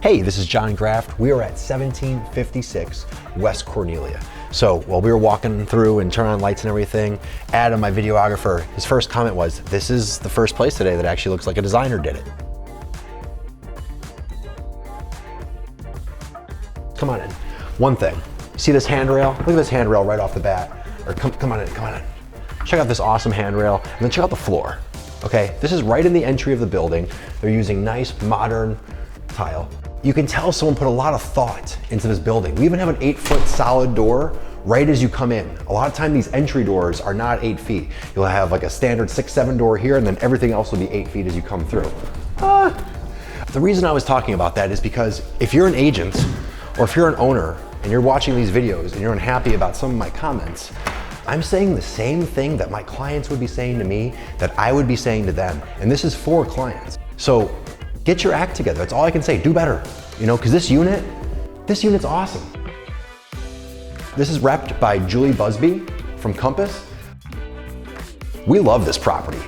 Hey, this is John Grafft. We are at 1756 West Cornelia. So while we were walking through and turning on lights and everything, Adam, my videographer, his first comment was, this is the first place today that actually looks like a designer did it. Come on in. One thing, see this handrail? Look at this handrail right off the bat. Or come on in. Check out this awesome handrail, and then check out the floor. Okay, this is right in the entry of the building. They're using nice modern tile. You can tell someone put a lot of thought into this building. We even have an 8-foot solid door right as you come in. A lot of time these entry doors are not 8 feet. You'll have like a standard 6-7 door here, and then everything else will be 8 feet as you come through. The reason I was talking about that is because if you're an agent or if you're an owner and you're watching these videos and you're unhappy about some of my comments, I'm saying the same thing that my clients would be saying to me that I would be saying to them. And this is for clients. So get your act together. That's all I can say. Do better, you know, because this unit's awesome. This is repped by Julie Busby from Compass. We love this property.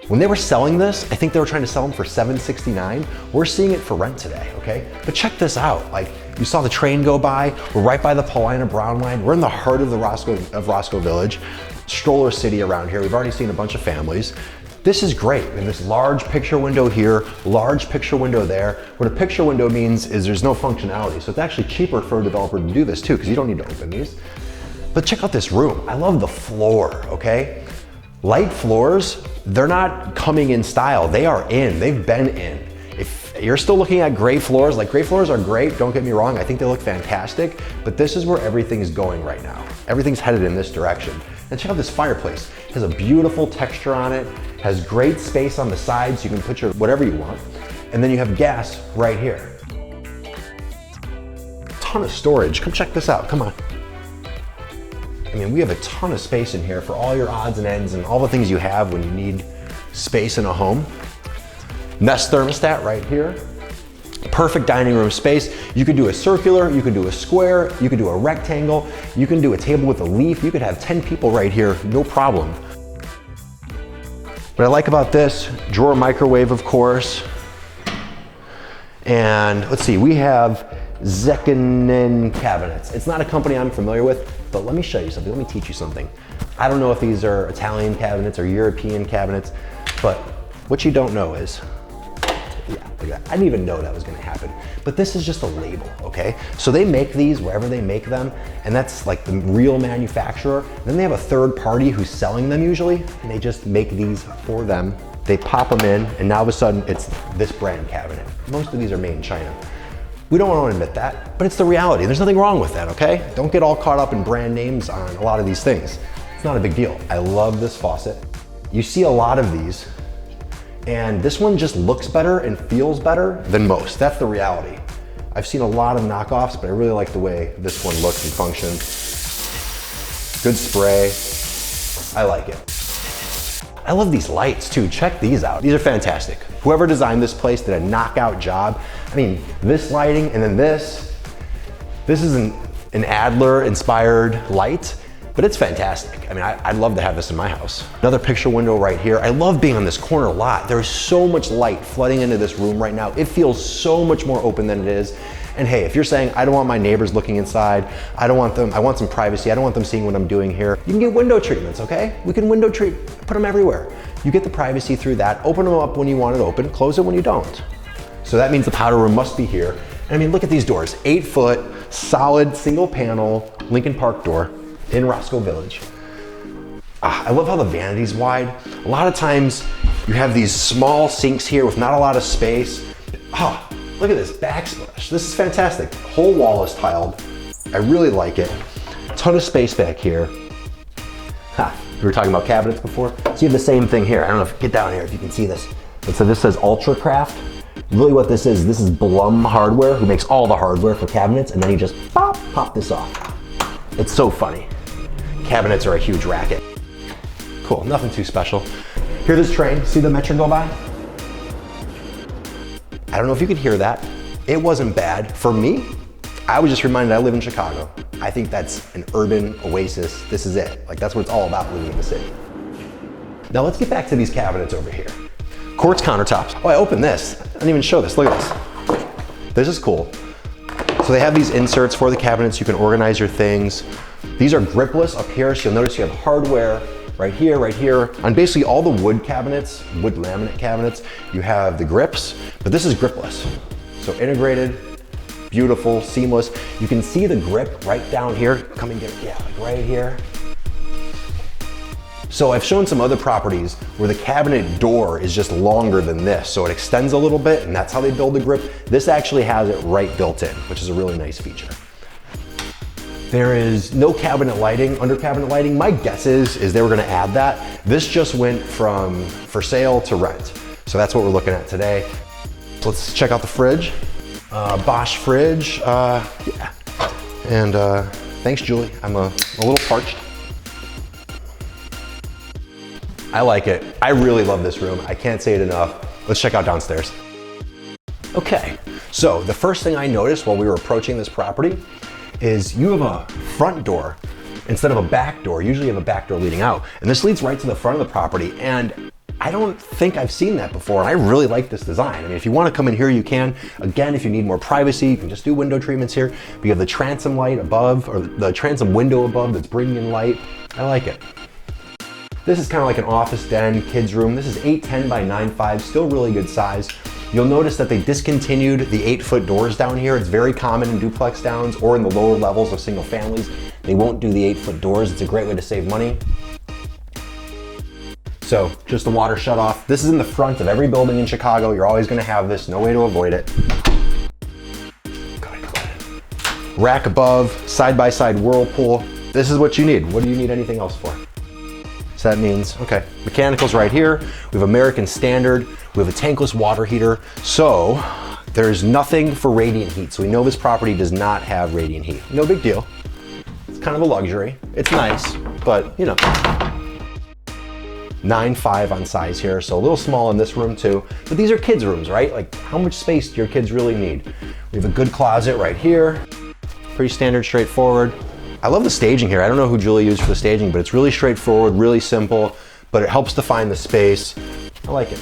When they were selling this, I think they were trying to sell them for $769. We're seeing it for rent today, okay? But check this out. Like, you saw the train go by. We're right by the Paulina Brown line. We're in the heart of the Roscoe Village, stroller city around here. We've already seen a bunch of families. This is great. And this large picture window here, large picture window there. What a picture window means is there's no functionality. So it's actually cheaper for a developer to do this too, because you don't need to open these. But check out this room. I love the floor, okay? Light floors, they're not coming in style. They are in, they've been in. If you're still looking at gray floors, like gray floors are great, don't get me wrong. I think they look fantastic, but this is where everything's going right now. Everything's headed in this direction. And check out this fireplace. It has a beautiful texture on it, has great space on the sides. You can put your whatever you want. And then you have gas right here. Ton of storage. Come check this out. Come on. I mean, we have a ton of space in here for all your odds and ends and all the things you have when you need space in a home. Nest thermostat right here. Perfect dining room space. You could do a circular, you could do a square, you could do a rectangle, you can do a table with a leaf. You could have 10 people right here, no problem. What I like about this, drawer microwave, of course. And let's see, we have Zekinen cabinets. It's not a company I'm familiar with, but let me show you something. Let me teach you something. I don't know if these are Italian cabinets or European cabinets, but what you don't know is, yeah, look at that. I didn't even know that was gonna happen. But this is just a label, okay? So they make these wherever they make them, and that's like the real manufacturer. Then they have a third party who's selling them usually, and they just make these for them. They pop them in, and now all of a sudden it's this brand cabinet. Most of these are made in China. We don't want to admit that, but it's the reality. There's nothing wrong with that, okay? Don't get all caught up in brand names on a lot of these things. It's not a big deal. I love this faucet. You see a lot of these, and this one just looks better and feels better than most. That's the reality. I've seen a lot of knockoffs, but I really like the way this one looks and functions. Good spray. I like it. I love these lights too. Check these out. These are fantastic. Whoever designed this place did a knockout job. I mean, this lighting and then this is an Adler inspired light, but it's fantastic. I mean, I'd love to have this in my house. Another picture window right here. I love being on this corner lot. There's so much light flooding into this room right now. It feels so much more open than it is. And hey, if you're saying, I don't want my neighbors looking inside, I want some privacy, I don't want them seeing what I'm doing here, you can get window treatments, okay? We can window treat, put them everywhere. You get the privacy through that, open them up when you want it open, close it when you don't. So that means the powder room must be here. And I mean, look at these doors, 8-foot, solid, single panel, Lincoln Park door in Roscoe Village. I love how the vanity's wide. A lot of times you have these small sinks here with not a lot of space. Look at this backsplash. This is fantastic. The whole wall is tiled. I really like it. Ton of space back here. We were talking about cabinets before. So you have the same thing here. I don't know if, get down here if you can see this. And so this says Ultra Craft. Really what this is Blum Hardware, who makes all the hardware for cabinets, and then you just pop this off. It's so funny. Cabinets are a huge racket. Cool, nothing too special. Here's this train. See the metro go by? I don't know if you could hear that. It wasn't bad. For me, I was just reminded I live in Chicago. I think that's an urban oasis. This is it. Like, that's what it's all about living in the city. Now let's get back to these cabinets over here. Quartz countertops. Oh, I opened this. I didn't even show this. Look at this. This is cool. So they have these inserts for the cabinets. You can organize your things. These are gripless up here, so you'll notice you have hardware right here, right here. On basically all the wood cabinets, wood laminate cabinets, you have the grips, but this is gripless. So integrated, beautiful, seamless. You can see the grip right down here. Come and get it, yeah, like right here. So I've shown some other properties where the cabinet door is just longer than this, so it extends a little bit, and that's how they build the grip. This actually has it right built in, which is a really nice feature. There is no cabinet lighting, under cabinet lighting. My guess is they were gonna add that. This just went from for sale to rent. So that's what we're looking at today. So let's check out the fridge. Bosch fridge, yeah. And thanks, Julie. I'm a little parched. I like it. I really love this room. I can't say it enough. Let's check out downstairs. Okay, so the first thing I noticed while we were approaching this property is you have a front door instead of a back door. Usually you have a back door leading out, and this leads right to the front of the property, and I don't think I've seen that before, and I really like this design. I mean, if you want to come in here, you can. Again, if you need more privacy, you can just do window treatments here. But you have the transom light above, or the transom window above that's bringing in light. I like it. This is kind of like an office den, kids room. This is 8'10" by 9'5", still really good size. You'll notice that they discontinued the 8-foot doors down here. It's very common in duplex downs or in the lower levels of single families. They won't do the 8-foot doors. It's a great way to save money. So just the water shut off. This is in the front of every building in Chicago. You're always gonna have this, no way to avoid it. Good. Rack above, side-by-side whirlpool. This is what you need. What do you need anything else for? So that means, okay, mechanicals right here. We have American Standard. We have a tankless water heater. So there's nothing for radiant heat. So we know this property does not have radiant heat. No big deal. It's kind of a luxury. It's nice, but you know. 9'5" on size here, so a little small in this room too. But these are kids' rooms, right? Like, how much space do your kids really need? We have a good closet right here. Pretty standard, straightforward. I love the staging here. I don't know who Julie used for the staging, but it's really straightforward, really simple, but it helps define the space. I like it.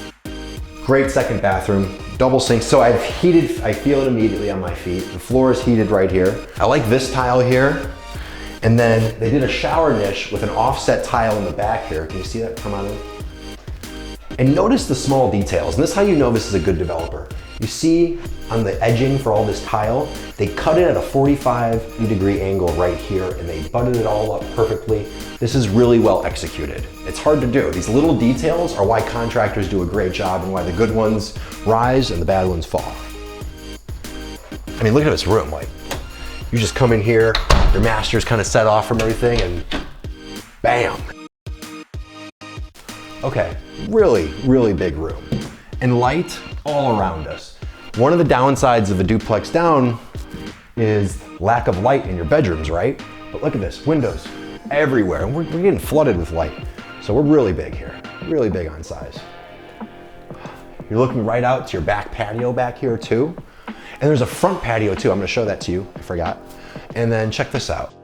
Great second bathroom, double sink. So I've heated, I feel it immediately on my feet. The floor is heated right here. I like this tile here. And then they did a shower niche with an offset tile in the back here. Can you see that? Come on in. And notice the small details. And this is how you know this is a good developer. You see on the edging for all this tile, they cut it at a 45-degree angle right here, and they butted it all up perfectly. This is really well executed. It's hard to do. These little details are why contractors do a great job and why the good ones rise and the bad ones fall. I mean, look at this room. Like, you just come in here, your master's kind of set off from everything, and bam. Okay, really, really big room. And light all around us. One of the downsides of a duplex down is lack of light in your bedrooms, right? But look at this, windows everywhere. And we're getting flooded with light. So we're really big here, really big on size. You're looking right out to your back patio back here too. And there's a front patio too. I'm gonna show that to you, I forgot. And then check this out.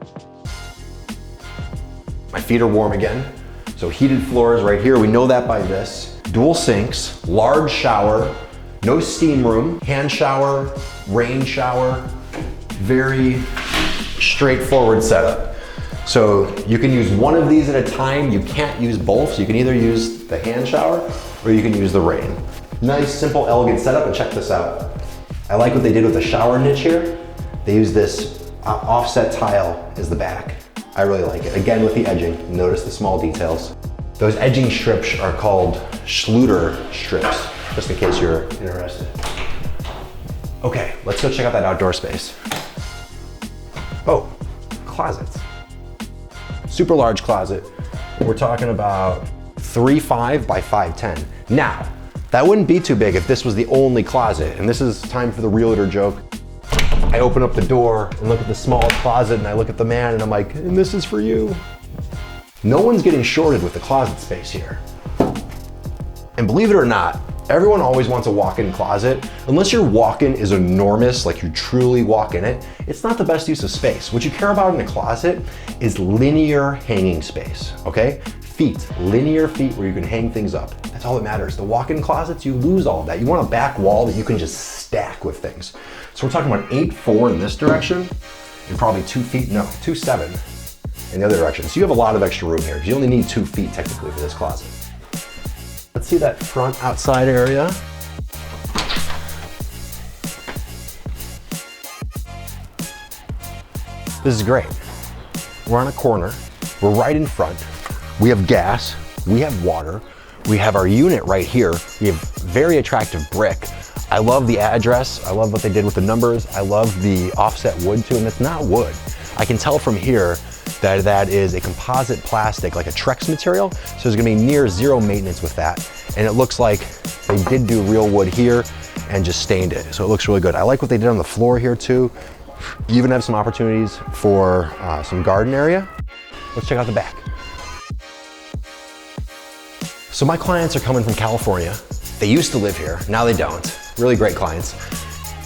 My feet are warm again. So heated floors right here, we know that by this. Dual sinks, large shower, no steam room, hand shower, rain shower, very straightforward setup. So you can use one of these at a time. You can't use both. So you can either use the hand shower or you can use the rain. Nice, simple, elegant setup, and check this out. I like what they did with the shower niche here. They use this offset tile as the back. I really like it. Again, with the edging, notice the small details. Those edging strips are called Schluter strips, just in case you're interested. Okay, let's go check out that outdoor space. Oh, closets. Super large closet. We're talking about 3'5" by 5'10". Now, that wouldn't be too big if this was the only closet, and this is time for the realtor joke. I open up the door and look at the small closet, and I look at the man and I'm like, and this is for you. No one's getting shorted with the closet space here. And believe it or not, Everyone always wants a walk-in closet. Unless your walk-in is enormous, like you truly walk in it, it's not the best use of space. What you care about in a closet is linear hanging space, okay? Feet, linear feet where you can hang things up. That's all that matters. The walk-in closets, you lose all of that. You want a back wall that you can just stack with things. So we're talking about 8'4" in this direction, and probably 2 feet, no, 2'7" in the other direction. So you have a lot of extra room here. You only need 2 feet technically for this closet. Let's see that front outside area. This is great. We're on a corner. We're right in front. We have gas. We have water. We have our unit right here. We have very attractive brick. I love the address. I love what they did with the numbers. I love the offset wood too, and it's not wood. I can tell from here that that is a composite plastic, like a Trex material. So there's gonna be near zero maintenance with that. And it looks like they did do real wood here and just stained it. So it looks really good. I like what they did on the floor here too. You even have some opportunities for some garden area. Let's check out the back. So my clients are coming from California. They used to live here, now they don't. Really great clients.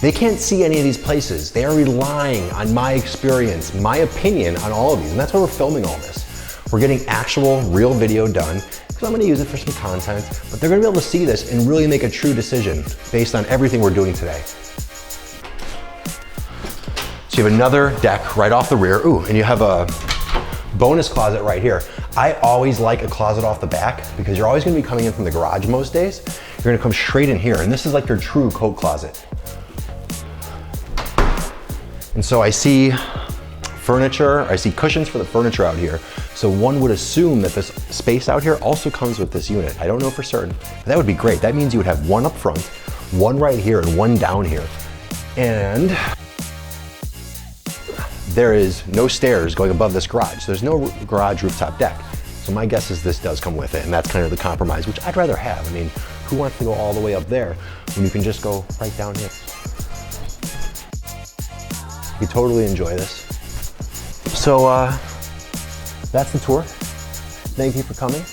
They can't see any of these places. They are relying on my experience, my opinion on all of these, and that's why we're filming all this. We're getting actual, real video done, because I'm gonna use it for some content, but they're gonna be able to see this and really make a true decision based on everything we're doing today. So you have another deck right off the rear. Ooh, and you have a bonus closet right here. I always like a closet off the back because you're always gonna be coming in from the garage most days. You're gonna come straight in here, and this is like your true coat closet. And so I see furniture, I see cushions for the furniture out here. So one would assume that this space out here also comes with this unit. I don't know for certain, but that would be great. That means you would have one up front, one right here, and one down here. And there is no stairs going above this garage. So there's no garage rooftop deck. So my guess is this does come with it, and that's kind of the compromise, which I'd rather have. I mean, who wants to go all the way up there when you can just go right down here? You totally enjoy this. So that's the tour. Thank you for coming.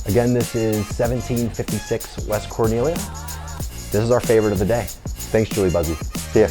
Again, this is 1756 West Cornelia. This is our favorite of the day. Thanks, Julie Buzzy. See ya.